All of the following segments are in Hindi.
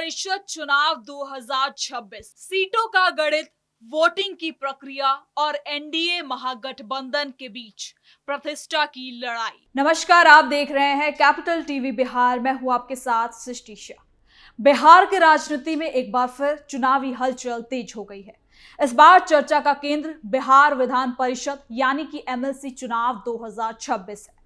परिषद चुनाव 2026 सीटों का गणित, वोटिंग की प्रक्रिया और एनडीए महागठबंधन के बीच प्रतिष्ठा की लड़ाई। नमस्कार, आप देख रहे हैं कैपिटल टीवी बिहार। मैं हूं आपके साथ सृष्टि शाह। बिहार की राजनीति में एक बार फिर चुनावी हलचल तेज हो गई है। इस बार चर्चा का केंद्र बिहार विधान परिषद यानी कि एमएलसी चुनाव 2026 है।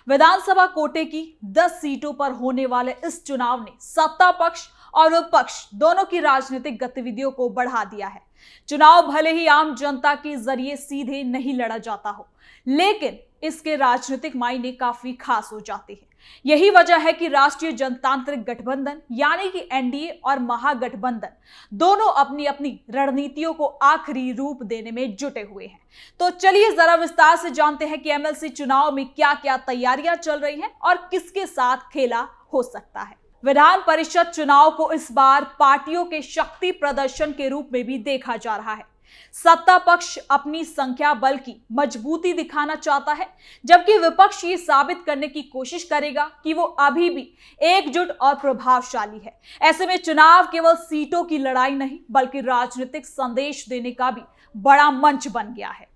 विधानसभा कोटे की 10 सीटों पर होने वाले इस चुनाव ने सत्ता पक्ष और विपक्ष दोनों की राजनीतिक गतिविधियों को बढ़ा दिया है। चुनाव भले ही आम जनता के जरिए सीधे नहीं लड़ा जाता हो, लेकिन इसके राजनीतिक मायने काफी खास हो जाते हैं। यही वजह है कि राष्ट्रीय जनतांत्रिक गठबंधन यानी कि एनडीए और महागठबंधन दोनों अपनी अपनी रणनीतियों को आखिरी रूप देने में जुटे हुए हैं। तो चलिए जरा विस्तार से जानते हैं कि एमएलसी चुनाव में क्या क्या तैयारियां चल रही हैं और किसके साथ खेला हो सकता है। विधान परिषद चुनाव को इस बार पार्टियों के शक्ति प्रदर्शन के रूप में भी देखा जा रहा है। सत्ता पक्ष अपनी संख्या बल की मजबूती दिखाना चाहता है, जबकि विपक्ष ये साबित करने की कोशिश करेगा कि वो अभी भी एकजुट और प्रभावशाली है। ऐसे में चुनाव केवल सीटों की लड़ाई नहीं, बल्कि राजनीतिक संदेश देने का भी बड़ा मंच बन गया है।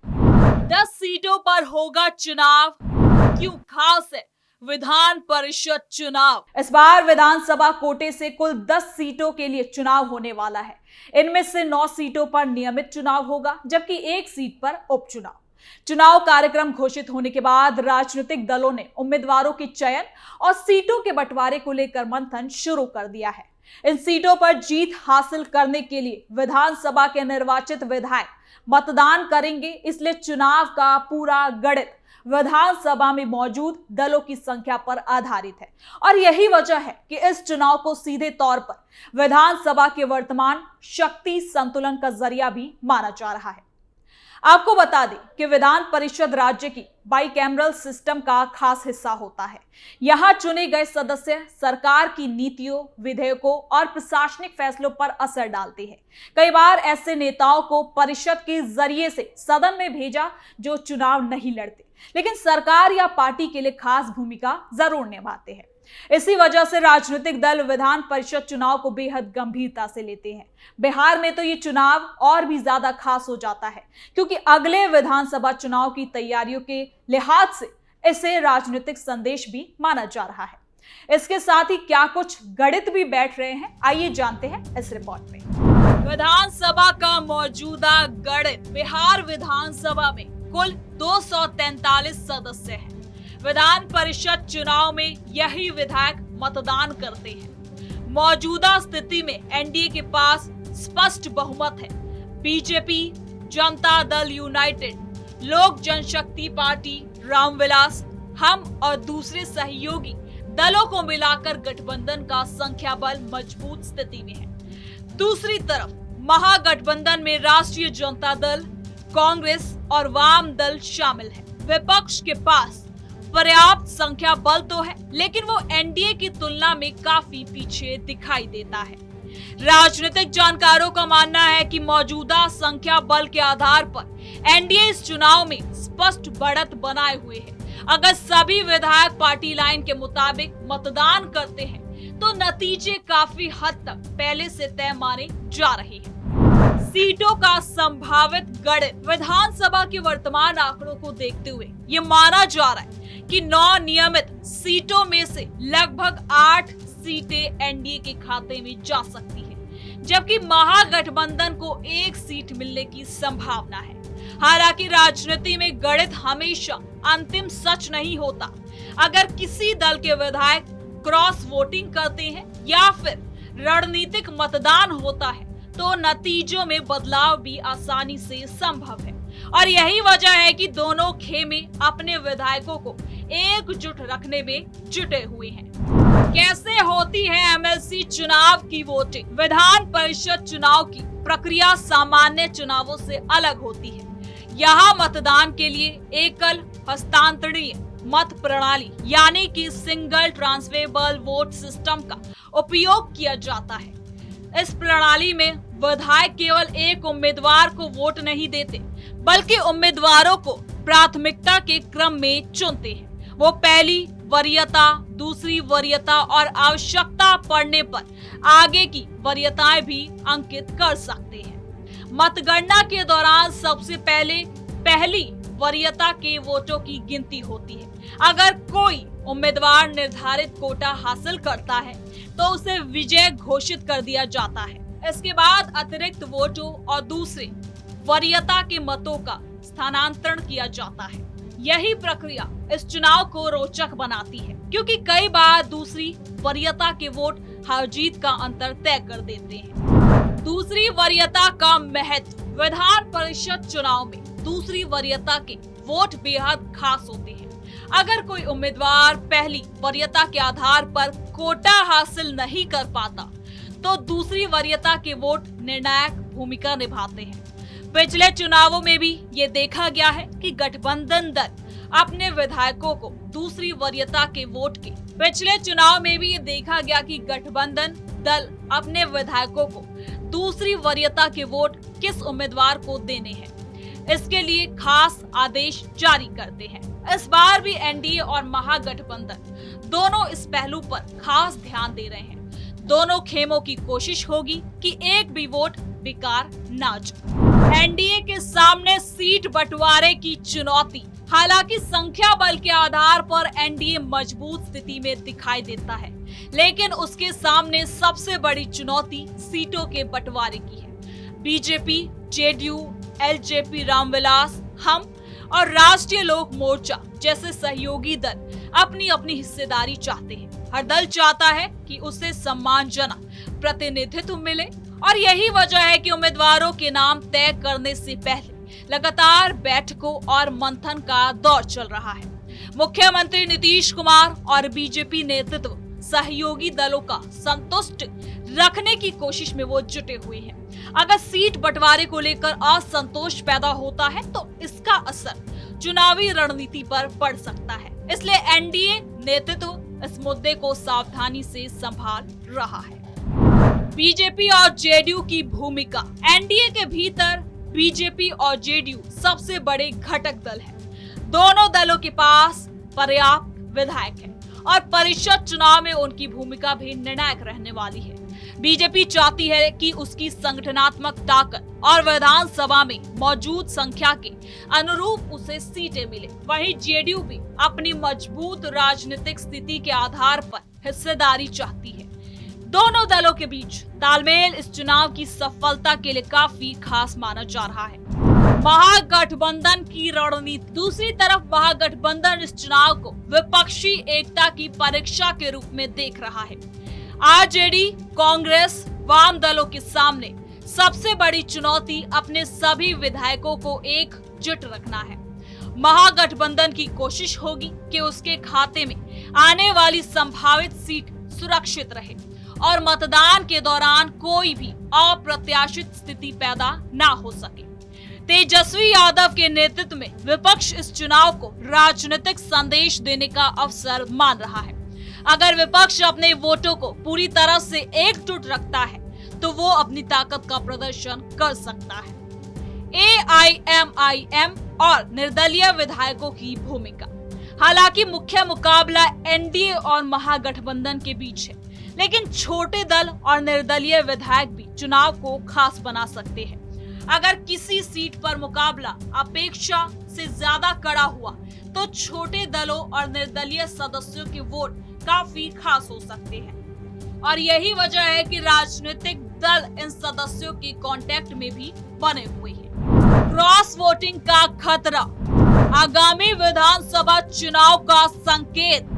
10 सीटों पर होगा चुनाव, क्यों खास है विधान परिषद चुनाव। इस बार विधानसभा कोटे से कुल 10 सीटों के लिए चुनाव होने वाला है। इनमें से 9 सीटों पर नियमित चुनाव होगा, जबकि 1 सीट पर उपचुनाव। चुनाव कार्यक्रम घोषित होने के बाद राजनीतिक दलों ने उम्मीदवारों के चयन और सीटों के बंटवारे को लेकर मंथन शुरू कर दिया है। इन सीटों पर जीत हासिल करने के लिए विधानसभा के निर्वाचित विधायक मतदान करेंगे, इसलिए चुनाव का पूरा गणित विधानसभा में मौजूद दलों की संख्या पर आधारित है। और यही वजह है कि इस चुनाव को सीधे तौर पर विधानसभा के वर्तमान शक्ति संतुलन का जरिया भी माना जा रहा है। आपको बता दें कि विधान परिषद राज्य की बाइकैमरल सिस्टम का खास हिस्सा होता है। यहां चुने गए सदस्य सरकार की नीतियों, विधेयकों और प्रशासनिक फैसलों पर असर डालते हैं। कई बार ऐसे नेताओं को परिषद के जरिए से सदन में भेजा जो चुनाव नहीं लड़ते, लेकिन सरकार या पार्टी के लिए खास भूमिका जरूर निभाते हैं। इसी वजह से राजनीतिक दल विधान परिषद चुनाव को बेहद गंभीरता से लेते हैं। बिहार में तो ये चुनाव और भी ज्यादा खास हो जाता है, क्योंकि अगले विधानसभा चुनाव की तैयारियों के लिहाज से इसे राजनीतिक संदेश भी माना जा रहा है। इसके साथ ही क्या कुछ गणित भी बैठ रहे हैं, आइए जानते हैं इस रिपोर्ट में। विधानसभा का मौजूदा गणित। बिहार विधानसभा में कुल 243 सदस्य हैं। विधान परिषद चुनाव में यही विधायक मतदान करते हैं। मौजूदा स्थिति में एनडीए के पास स्पष्ट बहुमत है। बीजेपी, जनता दल यूनाइटेड, लोक जनशक्ति पार्टी, रामविलास, हम और दूसरे सहयोगी दलों को मिलाकर गठबंधन का संख्या बल मजबूत स्थिति में है। दूसरी तरफ महागठबंधन में राष्ट्रीय जनता दल, कांग्रेस और वाम दल शामिल है। विपक्ष के पास पर्याप्त संख्या बल तो है, लेकिन वो एनडीए की तुलना में काफी पीछे दिखाई देता है। राजनीतिक जानकारों का मानना है कि मौजूदा संख्या बल के आधार पर एनडीए इस चुनाव में स्पष्ट बढ़त बनाए हुए है। अगर सभी विधायक पार्टी लाइन के मुताबिक मतदान करते हैं, तो नतीजे काफी हद तक पहले से तय माने जा रहे हैं। सीटों का संभावित गणित। विधानसभा के वर्तमान आंकड़ों को देखते हुए ये माना जा रहा है कि 9 नियमित सीटों में से लगभग 8 सीटें एनडीए के खाते में जा सकती है, जबकि महागठबंधन को 1 सीट मिलने की संभावना है। हालांकि राजनीति में गणित हमेशा अंतिम सच नहीं होता। अगर किसी दल के विधायक क्रॉस वोटिंग करते हैं या फिर रणनीतिक मतदान होता है, तो नतीजों में बदलाव भी आसानी से संभव है। और यही वजह है कि दोनों खेमे अपने विधायकों को एकजुट रखने में जुटे हुए हैं। कैसे होती है एमएलसी चुनाव की वोटिंग? विधान परिषद चुनाव की प्रक्रिया सामान्य चुनावों से अलग होती है। यहाँ मतदान के लिए एकल हस्तांतरणीय मत प्रणाली यानी कि सिंगल ट्रांसफरेबल वोट सिस्टम का उपयोग किया जाता है। इस प्रणाली में विधायक केवल एक उम्मीदवार को वोट नहीं देते, बल्कि उम्मीदवारों को प्राथमिकता के क्रम में चुनते हैं। वो पहली वरीयता, दूसरी वरीयता और आवश्यकता पड़ने पर आगे की वरीयताएं भी अंकित कर सकते हैं। मतगणना के दौरान सबसे पहली वरीयता के वोटों की गिनती होती है। अगर कोई उम्मीदवार निर्धारित कोटा हासिल करता है तो उसे विजय घोषित कर दिया जाता है। इसके बाद अतिरिक्त वोटों और दूसरे वरीयता के मतों का स्थानांतरण किया जाता है। यही प्रक्रिया इस चुनाव को रोचक बनाती है, क्योंकि कई बार दूसरी वरीयता के वोट हार जीत का अंतर तय कर देते हैं। दूसरी वरीयता का महत्व। विधान परिषद चुनाव में दूसरी वरीयता के वोट बेहद खास होते हैं। अगर कोई उम्मीदवार पहली वरीयता के आधार पर कोटा हासिल नहीं कर पाता तो दूसरी वरीयता के वोट निर्णायक भूमिका निभाते हैं। पिछले चुनावों में भी ये देखा गया है कि गठबंधन दल अपने विधायकों को दूसरी वरीयता के वोट के पिछले चुनाव में भी ये देखा गया कि गठबंधन दल अपने विधायकों को दूसरी वरीयता के वोट किस उम्मीदवार को देने हैं, इसके लिए खास आदेश जारी करते हैं। इस बार भी एनडीए और महागठबंधन दोनों इस पहलू पर खास ध्यान दे रहे हैं। दोनों खेमों की कोशिश होगी कि एक भी वोट बेकार ना जाए। एनडीए के सामने सीट बंटवारे की चुनौती। हालांकि संख्या बल के आधार पर एनडीए मजबूत स्थिति में दिखाई देता है, लेकिन उसके सामने सबसे बड़ी चुनौती सीटों के बंटवारे की है। बीजेपी, जेडीयू, एलजेपी, रामविलास, हम और राष्ट्रीय लोक मोर्चा जैसे सहयोगी दल अपनी अपनी हिस्सेदारी चाहते हैं। हर दल चाहता है कि उसे सम्मानजनक प्रतिनिधित्व मिले और यही वजह है कि उम्मीदवारों के नाम तय करने से पहले लगातार बैठकों और मंथन का दौर चल रहा है। मुख्यमंत्री नीतीश कुमार और बीजेपी नेतृत्व सहयोगी दलों का संतुष्ट रखने की कोशिश में वो जुटे हुए हैं। अगर सीट बंटवारे को लेकर असंतोष पैदा होता है तो इसका असर चुनावी रणनीति पर पड़ सकता है। इसलिए एनडीए नेतृत्व इस मुद्दे को सावधानी से संभाल रहा है। बीजेपी और जेडीयू की भूमिका। एनडीए के भीतर बीजेपी और जेडीयू सबसे बड़े घटक दल हैं। दोनों दलों के पास पर्याप्त विधायक हैं और परिषद चुनाव में उनकी भूमिका भी निर्णायक रहने वाली है। बीजेपी चाहती है कि उसकी संगठनात्मक ताकत और विधानसभा में मौजूद संख्या के अनुरूप उसे सीटें मिले। वहीं जेडीयू भी अपनी मजबूत राजनीतिक स्थिति के आधार पर हिस्सेदारी चाहती है। दोनों दलों के बीच तालमेल इस चुनाव की सफलता के लिए काफी खास माना जा रहा है। महागठबंधन की रणनीति। दूसरी तरफ महागठबंधन इस चुनाव को विपक्षी एकता की परीक्षा के रूप में देख रहा है। आरजेडी, कांग्रेस, वाम दलों के सामने सबसे बड़ी चुनौती अपने सभी विधायकों को एकजुट रखना है। महागठबंधन की कोशिश होगी कि उसके खाते में आने वाली संभावित सीट सुरक्षित रहे और मतदान के दौरान कोई भी अप्रत्याशित स्थिति पैदा ना हो सके। तेजस्वी यादव के नेतृत्व में विपक्ष इस चुनाव को राजनीतिक संदेश देने का अवसर मान रहा है। अगर विपक्ष अपने वोटों को पूरी तरह से एकजुट रखता है तो वो अपनी ताकत का प्रदर्शन कर सकता है। एआईएमआईएम और निर्दलीय विधायकों की भूमिका। हालांकि मुख्य मुकाबला एनडीए और महागठबंधन के बीच है, लेकिन छोटे दल और निर्दलीय विधायक भी चुनाव को खास बना सकते हैं। अगर किसी सीट पर मुकाबला अपेक्षा से ज्यादा कड़ा हुआ तो छोटे दलों और निर्दलीय सदस्यों के वोट काफी खास हो सकते हैं और यही वजह है कि राजनीतिक दल इन सदस्यों के कांटेक्ट में भी बने हुए हैं। क्रॉस वोटिंग का खतरा। आगामी विधानसभा चुनाव का संकेत।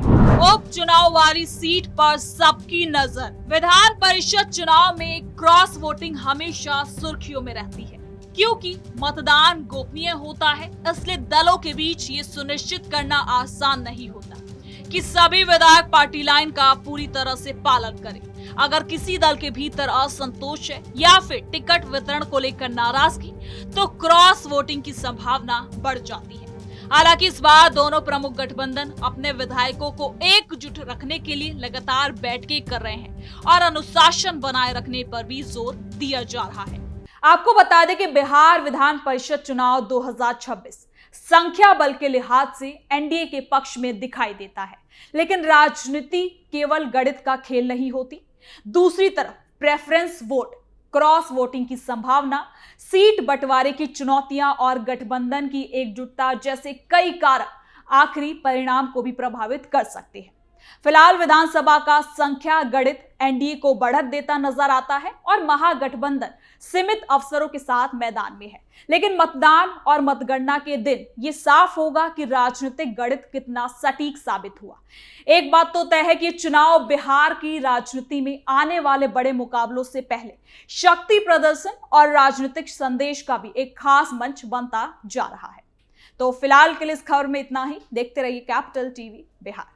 उपचुनाव वाली सीट पर सबकी नजर। विधान परिषद चुनाव में क्रॉस वोटिंग हमेशा सुर्खियों में रहती है, क्योंकि मतदान गोपनीय होता है। इसलिए दलों के बीच ये सुनिश्चित करना आसान नहीं होता कि सभी विधायक पार्टी लाइन का पूरी तरह से पालन करें। अगर किसी दल के भीतर असंतोष है या फिर टिकट वितरण को लेकर नाराजगी, तो क्रॉस वोटिंग की संभावना बढ़ जाती है। हालांकि इस बार दोनों प्रमुख गठबंधन अपने विधायकों को एकजुट रखने के लिए लगातार बैठकें कर रहे हैं और अनुशासन बनाए रखने पर भी जोर दिया जा रहा है। आपको बता दें कि बिहार विधान परिषद चुनाव 2026 संख्या बल के लिहाज से एनडीए के पक्ष में दिखाई देता है, लेकिन राजनीति केवल गणित का खेल नहीं होती। दूसरी तरफ प्रेफरेंस वोट, क्रॉस वोटिंग की संभावना, सीट बंटवारे की चुनौतियां और गठबंधन की एकजुटता जैसे कई कारक आखिरी परिणाम को भी प्रभावित कर सकते हैं। फिलहाल विधानसभा का संख्या गणित एनडीए को बढ़त देता नजर आता है और महागठबंधन सीमित अवसरों के साथ मैदान में है। लेकिन मतदान और मतगणना के दिन यह साफ होगा कि राजनीतिक गणित कितना सटीक साबित हुआ। एक बात तो तय है कि चुनाव बिहार की राजनीति में आने वाले बड़े मुकाबलों से पहले शक्ति प्रदर्शन और राजनीतिक संदेश का भी एक खास मंच बनता जा रहा है। तो फिलहाल के लिए इस खबर में इतना ही। देखते रहिए कैपिटल टीवी बिहार।